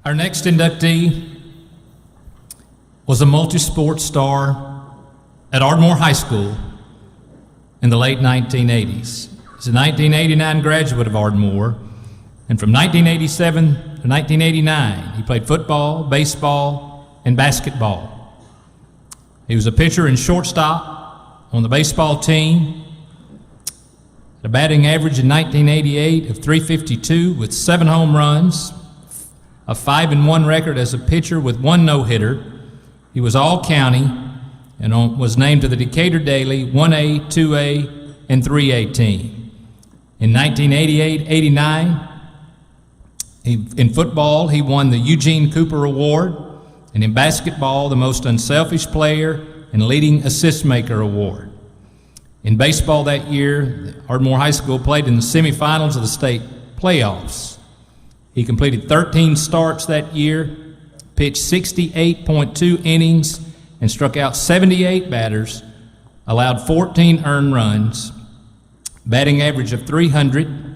Our next inductee was a multi-sport star at Ardmore High School in the late 1980s. He's a 1989 graduate of Ardmore, and from 1987 to 1989, he played football, baseball, and basketball. He was a pitcher and shortstop on the baseball team, a batting average in 1988 of .352 with 7 home runs, a 5-1 record as a pitcher with 1 no-hitter. He was all-county and was named to the Decatur Daily 1A, 2A, and 3A team. In 1988-89, in football, he won the Eugene Cooper Award, and in basketball, the Most Unselfish Player and Leading Assist Maker Award. In baseball that year, Ardmore High School played in the semifinals of the state playoffs. He completed 13 starts that year, pitched 68.2 innings, and struck out 78 batters, allowed 14 earned runs, batting average of .300.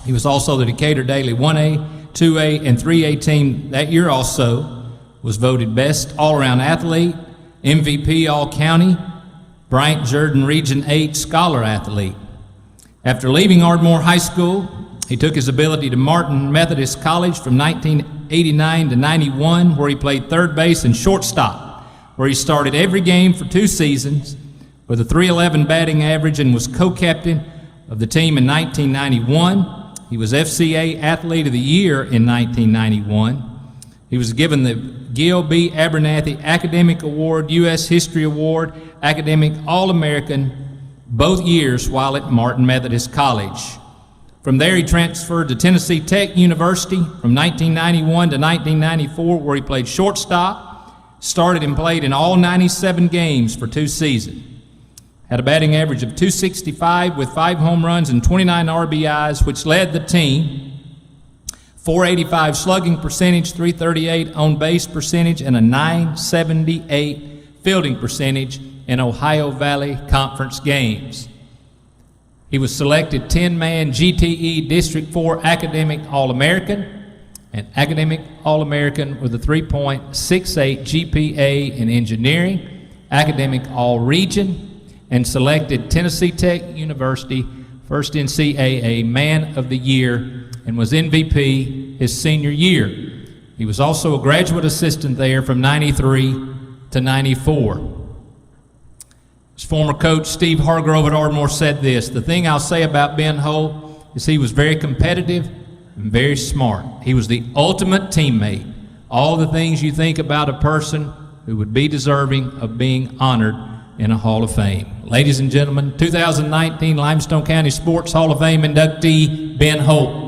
He was also the Decatur Daily 1A, 2A, and 3A team that year also, was voted Best All-Around Athlete, MVP All-County, Bryant Jordan Region 8 Scholar Athlete. After leaving Ardmore High School, he took his ability to Martin Methodist College from 1989 to 91, where he played third base and shortstop, where he started every game for 2 seasons with a .311 batting average and was co-captain of the team in 1991. He was FCA Athlete of the Year in 1991. He was given the Gil B. Abernathy Academic Award, U.S. History Award, Academic All-American, both years while at Martin Methodist College. From there, he transferred to Tennessee Tech University from 1991 to 1994, where he played shortstop, started and played in all 97 games for 2 seasons. Had a batting average of .265 with 5 home runs and 29 RBIs, which led the team. .485 slugging percentage, .338 on base percentage, and a .978 fielding percentage in Ohio Valley Conference games. He was selected 10-man GTE District 4 Academic All-American and Academic All-American with a 3.68 GPA in engineering, Academic All-Region, and selected Tennessee Tech University first NCAA Man of the Year and was MVP his senior year. He was also a graduate assistant there from 93 to 94. His former coach, Steve Hargrove at Ardmore, said this: "The thing I'll say about Ben Holt is he was very competitive and very smart. He was the ultimate teammate. All the things you think about a person who would be deserving of being honored in a Hall of Fame." Ladies and gentlemen, 2019 Limestone County Sports Hall of Fame inductee, Ben Holt.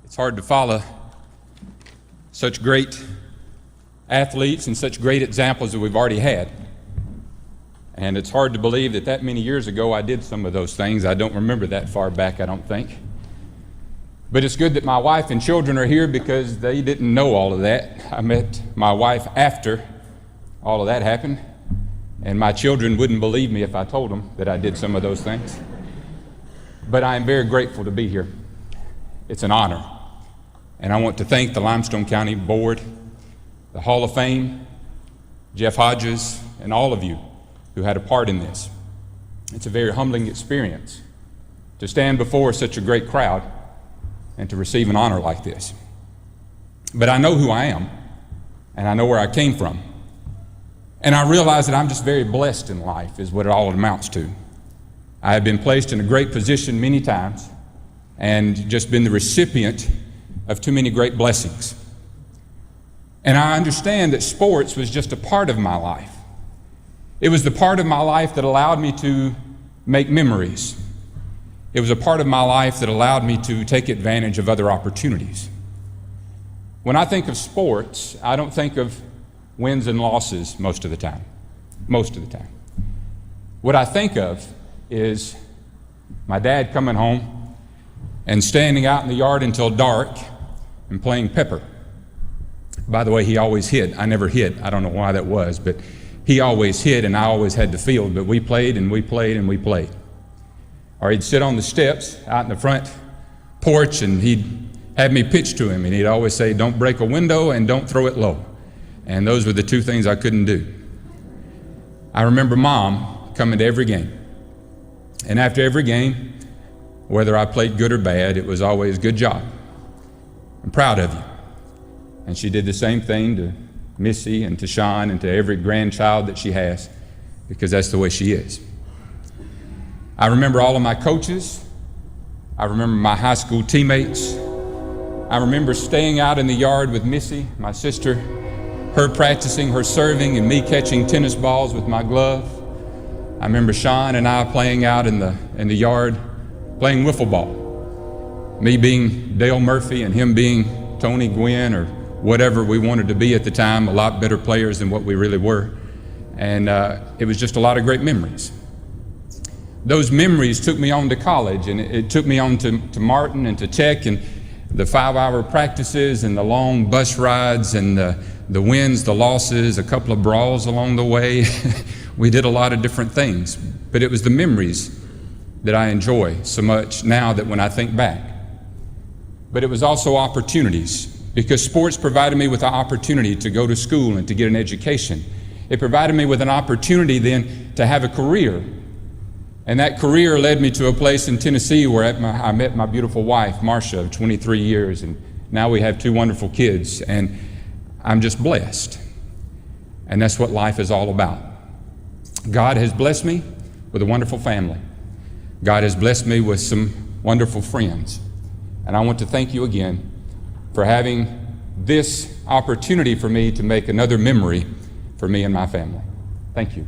It's hard to follow such great athletes and such great examples that we've already had. And it's hard to believe that that many years ago I did some of those things. I don't remember that far back, I don't think. But it's good that my wife and children are here because they didn't know all of that. I met my wife after all of that happened, and my children wouldn't believe me if I told them that I did some of those things. But I am very grateful to be here. It's an honor. And I want to thank the Limestone County Board, the Hall of Fame, Jeff Hodges, and all of you who had a part in this. It's a very humbling experience to stand before such a great crowd and to receive an honor like this. But I know who I am, and I know where I came from. And I realize that I'm just very blessed in life, is what it all amounts to. I have been placed in a great position many times and just been the recipient of too many great blessings. And I understand that sports was just a part of my life. It was the part of my life that allowed me to make memories. It was a part of my life that allowed me to take advantage of other opportunities. When I think of sports, I don't think of wins and losses most of the time. what I think of is my dad coming home and standing out in the yard until dark and playing pepper. By the way, he always hit. I never hit. I don't know why that was, but he always hit and I always had the field. But we played and we played and we played. Or he'd sit on the steps out in the front porch and he'd have me pitch to him, and he'd always say, "Don't break a window and don't throw it low." And those were the two things I couldn't do. I remember Mom coming to every game. And after every game, whether I played good or bad, it was always, "Good job. I'm proud of you." And she did the same thing to Missy and to Sean and to every grandchild that she has, because that's the way she is. I remember all of my coaches. I remember my high school teammates. I remember staying out in the yard with Missy, my sister, her practicing, her serving, and me catching tennis balls with my glove. I remember Sean and I playing out in the yard, playing wiffle ball. Me being Dale Murphy and him being Tony Gwynn or whatever we wanted to be at the time, a lot better players than what we really were. And it was just a lot of great memories. Those memories took me on to college, and it took me on to Martin and to Tech, and the 5-hour practices and the long bus rides and the wins, the losses, a couple of brawls along the way. We did a lot of different things, but it was the memories that I enjoy so much now that when I think back. But it was also opportunities, because sports provided me with the opportunity to go to school and to get an education. It provided me with an opportunity then to have a career. And that career led me to a place in Tennessee where I met my beautiful wife, Marcia, of 23 years, and now we have 2 wonderful kids, and I'm just blessed. And that's what life is all about. God has blessed me with a wonderful family. God has blessed me with some wonderful friends. And I want to thank you again for having this opportunity for me to make another memory for me and my family. Thank you.